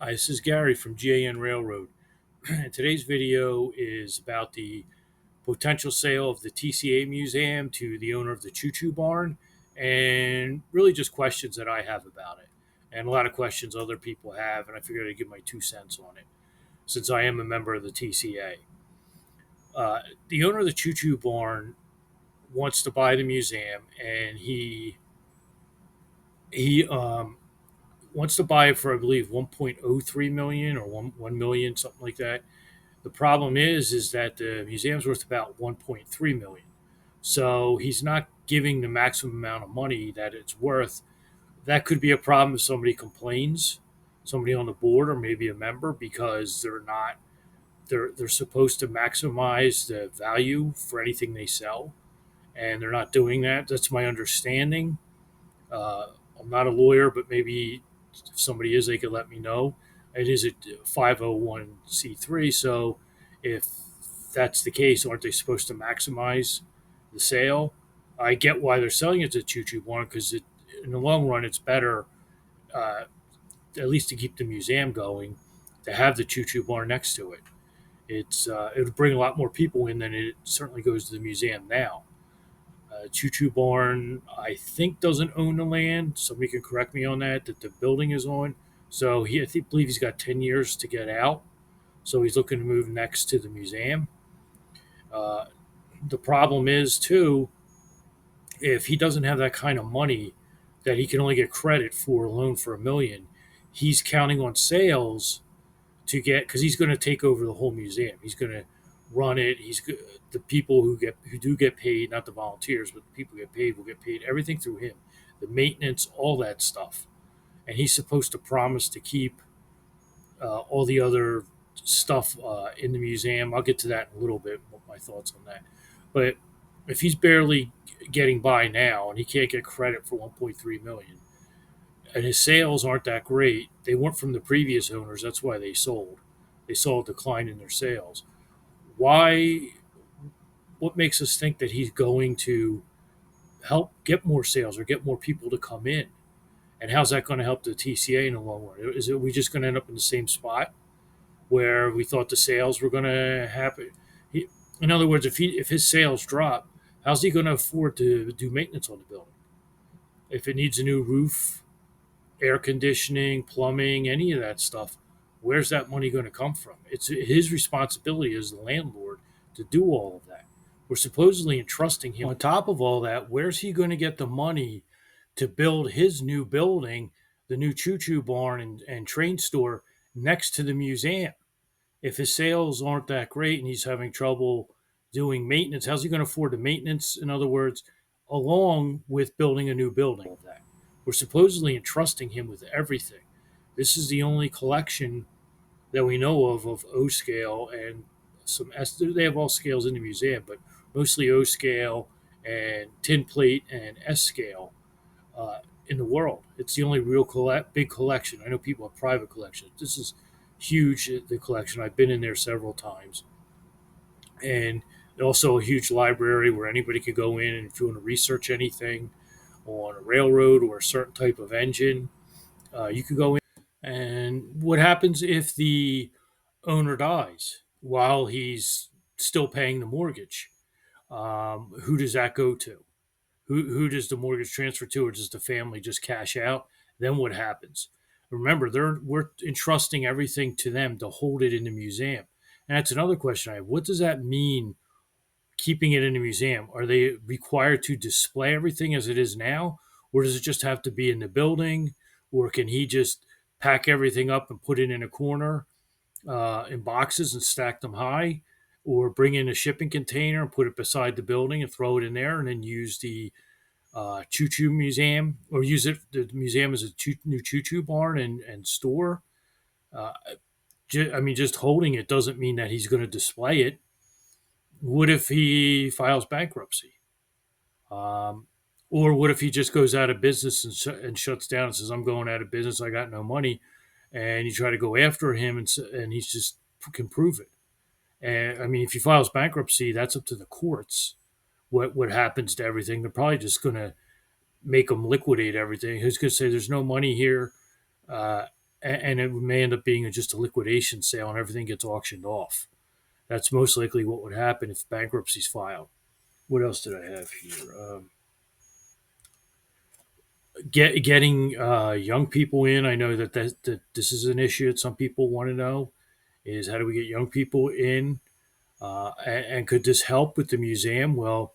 Hi, this is Gary from GAN Railroad. And today's video is about the potential sale of the TCA Museum to the owner of the Choo Choo Barn, and really just questions that I have about it, and a lot of questions other people have, and I figured I'd give my 2 cents on it since I am a member of the TCA. The owner of the Choo Choo Barn wants to buy the museum, and he wants to buy it for, I believe, 1.03 million or 1 million, something like that. The problem is that the museum's worth about 1.3 million. So he's not giving the maximum amount of money that it's worth. That could be a problem if somebody complains, somebody on the board or maybe a member, because they're supposed to maximize the value for anything they sell, and they're not doing that. That's my understanding. Uh, I'm not a lawyer, but maybe if somebody is, they could let me know. It is a 501c3, so if that's the case, aren't they supposed to maximize the sale? I get why they're selling it to Choo Choo Barn because in the long run, it's better, uh, at least to keep the museum going, to have the Choo Choo Barn next to it. It would bring a lot more people in than it certainly goes to the museum now. Choo Choo Barn, I think, doesn't own the land. Somebody can correct me on that. That the building is on. So believe he's got 10 years to get out. So he's looking to move next to the museum. Uh, the problem is too, if he doesn't have that kind of money, that he can only get credit for a loan for 1 million. He's counting on sales to get, because he's going to take over the whole museum. He's going to run it. The people who do get paid, not the volunteers, but the people who get paid will get paid everything through him, the maintenance, all that stuff. And he's supposed to promise to keep all the other stuff in the museum. I'll get to that in a little bit. What my thoughts on that, but if he's barely getting by now and he can't get credit for 1.3 million, and his sales aren't that great. They weren't from the previous owners. That's why they sold. They saw a decline in their sales. Why? What makes us think that he's going to help get more sales or get more people to come in? And how's that going to help the TCA in the long run? Is it we just going to end up in the same spot where we thought the sales were going to happen? In other words, if his sales drop, how's he going to afford to do maintenance on the building? If it needs a new roof, air conditioning, plumbing, any of that stuff, where's that money going to come from? It's his responsibility as the landlord to do all of that. We're supposedly entrusting him. On top of all that, where's he going to get the money to build his new building, the new Choo Choo Barn and train store next to the museum? If his sales aren't that great and he's having trouble doing maintenance, how's he going to afford the maintenance? In other words, along with building a new building of that. We're supposedly entrusting him with everything. This is the only collection that we know of O scale and some S. They have all scales in the museum, but mostly O scale and tin plate and S scale in the world. It's the only real big collection. I know people have private collections. This is huge, the collection. I've been in there several times. And also a huge library where anybody could go in, and if you want to research anything on a railroad or a certain type of engine, you could go in. And what happens if the owner dies while he's still paying the mortgage? Who does that go to? Who does the mortgage transfer to, or does the family just cash out? Then what happens? Remember, we're entrusting everything to them to hold it in the museum. And that's another question I have. What does that mean, keeping it in a museum? Are they required to display everything as it is now, or does it just have to be in the building, or can he just pack everything up and put it in a corner in boxes and stack them high, or bring in a shipping container and put it beside the building and throw it in there, and then use the Choo Choo Museum, or use the museum as a new Choo Choo Barn and store? Uh, I mean, just holding it doesn't mean that he's going to display it. What if he files bankruptcy? Um, or what if he just goes out of business and shuts down and says, "I'm going out of business. I got no money," and you try to go after him and he's just can prove it. And I mean, if he files bankruptcy, that's up to the courts. What happens to everything? They're probably just going to make him liquidate everything. Who's going to say there's no money here? Uh, and it may end up being just a liquidation sale and everything gets auctioned off. That's most likely what would happen if bankruptcy's filed. What else did I have here? Getting young people in. I know that this is an issue that some people want to know is how do we get young people in, and could this help with the museum? Well,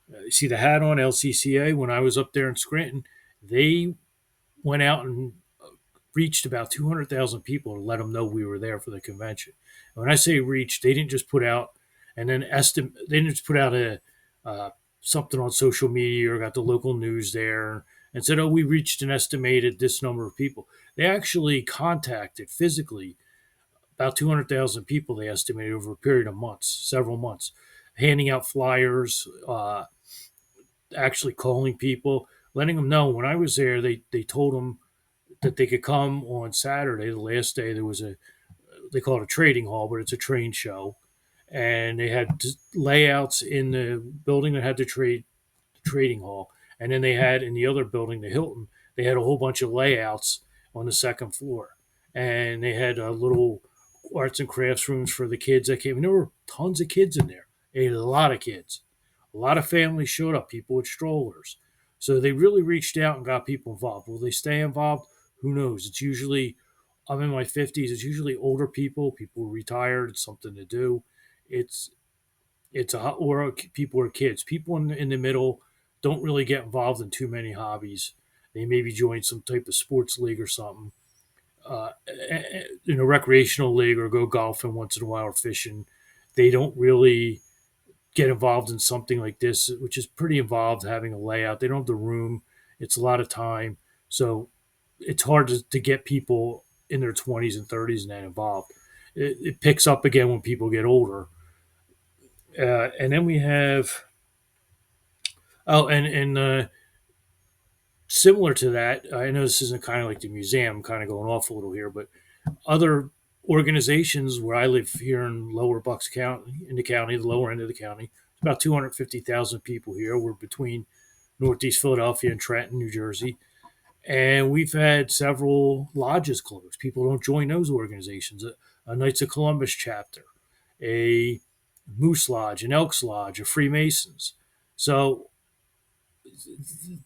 you see the hat on LCCA. When I was up there in Scranton, they went out and reached about 200,000 people to let them know we were there for the convention. And when I say reached, they didn't just put out and then estimate. They didn't just put out a uh, something on social media or got the local news there and said, "Oh, we reached an estimated this number of people." They actually contacted physically about 200,000 people. They estimated over a period of months, several months, handing out flyers, actually calling people, letting them know. When I was there, they told them that they could come on Saturday, the last day. There was they call it a trading hall, but it's a train show, and they had layouts in the building that had the trading hall, and then they had in the other building, the Hilton, they had a whole bunch of layouts on the second floor, and they had little arts and crafts rooms for the kids that came. And there were tons of kids in there, a lot of kids, a lot of families showed up, people with strollers. So they really reached out and got people involved. Will they stay involved? Who knows? It's usually, I'm in my 50s. It's usually older people, people retired, it's something to do. It's or people or kids. People in the middle don't really get involved in too many hobbies. They maybe join some type of sports league or something, in a recreational league, or go golfing once in a while or fishing. They don't really get involved in something like this, which is pretty involved, having a layout. They don't have the room. It's a lot of time. So it's hard to get people in their 20s and 30s and that involved. It picks up again when people get older. And then we have, oh, and similar to that, I know this isn't kind of like the museum, I'm kind of going off a little here, but other organizations where I live here in Lower Bucks County, in the county, the lower end of the county, it's about 250,000 people here. We're between Northeast Philadelphia and Trenton, New Jersey. And we've had several lodges closed. People don't join those organizations. A Knights of Columbus chapter, a Moose Lodge, an Elks Lodge, a Freemasons. So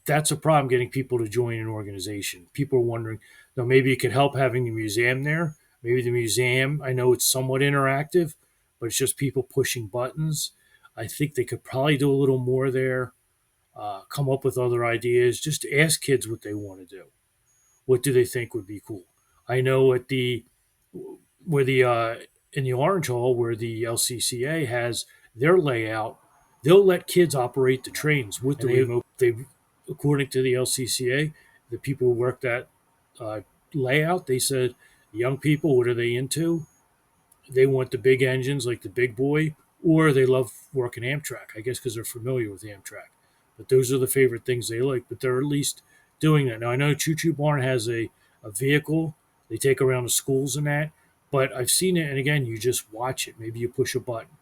that's a problem, getting people to join an organization. People are wondering, now maybe it could help having the museum there. Maybe the museum, I know it's somewhat interactive, but it's just people pushing buttons. I think they could probably do a little more there, come up with other ideas, just ask kids what they want to do. What do they think would be cool? I know at the where the in the Orange Hall where the LCCA has their layout, they'll let kids operate the trains with the remote. They, according to the LCCA, the people who work that uh, layout, they said young people, what are they into? They want the big engines like the big boy, or they love working Amtrak, I guess, because they're familiar with Amtrak. But those are the favorite things they like. But they're at least doing that. Now, I know Choo Choo Barn has a vehicle they take around the schools and that, but I've seen it. And again, you just watch it. Maybe you push a button,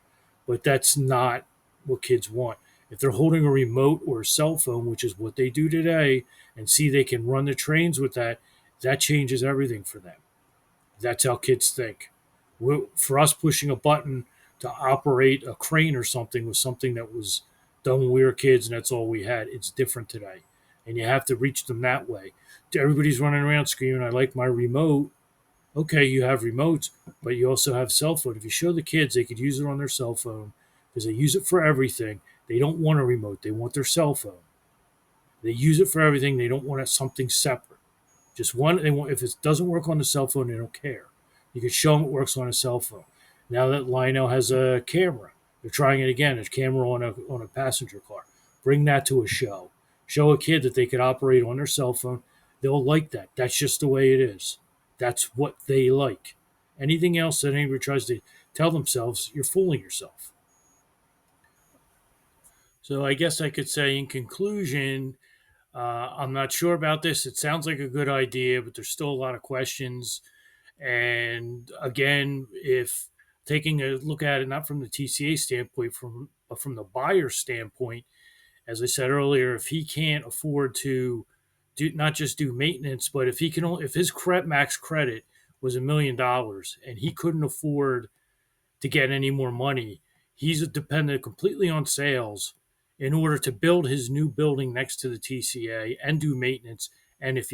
but that's not what kids want. If they're holding a remote or a cell phone, which is what they do today, and see they can run the trains with that, that changes everything for them. That's how kids think. For us, pushing a button to operate a crane or something was something that was done when we were kids, and that's all we had. It's different today, and you have to reach them that way. Everybody's running around screaming, "I like my remote." Okay, you have remotes, but you also have cell phone. If you show the kids, they could use it on their cell phone because they use it for everything. They don't want a remote; they want their cell phone. They use it for everything. They don't want something separate. Just one. They want, if it doesn't work on the cell phone, they don't care. You can show them it works on a cell phone. Now that Lionel has a camera, they're trying it again. A camera on a passenger car. Bring that to a show. Show a kid that they could operate on their cell phone. They'll like that. That's just the way it is. That's what they like. Anything else that anybody tries to tell themselves, you're fooling yourself. So I guess I could say in conclusion, I'm not sure about this. It sounds like a good idea, but there's still a lot of questions. And again, if taking a look at it not from the TCA standpoint, but from the buyer standpoint, as I said earlier, if he can't afford to do not just do maintenance, but if he can only, if his max credit was $1 million and he couldn't afford to get any more money, he's dependent completely on sales in order to build his new building next to the TCA and do maintenance. And if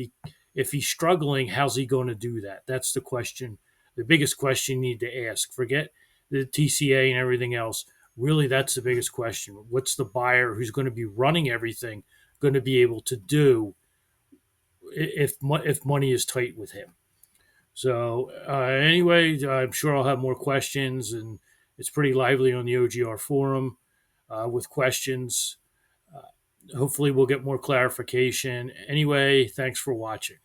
he's struggling, how's he going to do that? That's the question, the biggest question you need to ask. Forget the TCA and everything else. Really, that's the biggest question. What's the buyer who's going to be running everything going to be able to do if money is tight with him? So anyway, I'm sure I'll have more questions, and it's pretty lively on the OGR forum with questions. Hopefully, we'll get more clarification. Anyway, thanks for watching.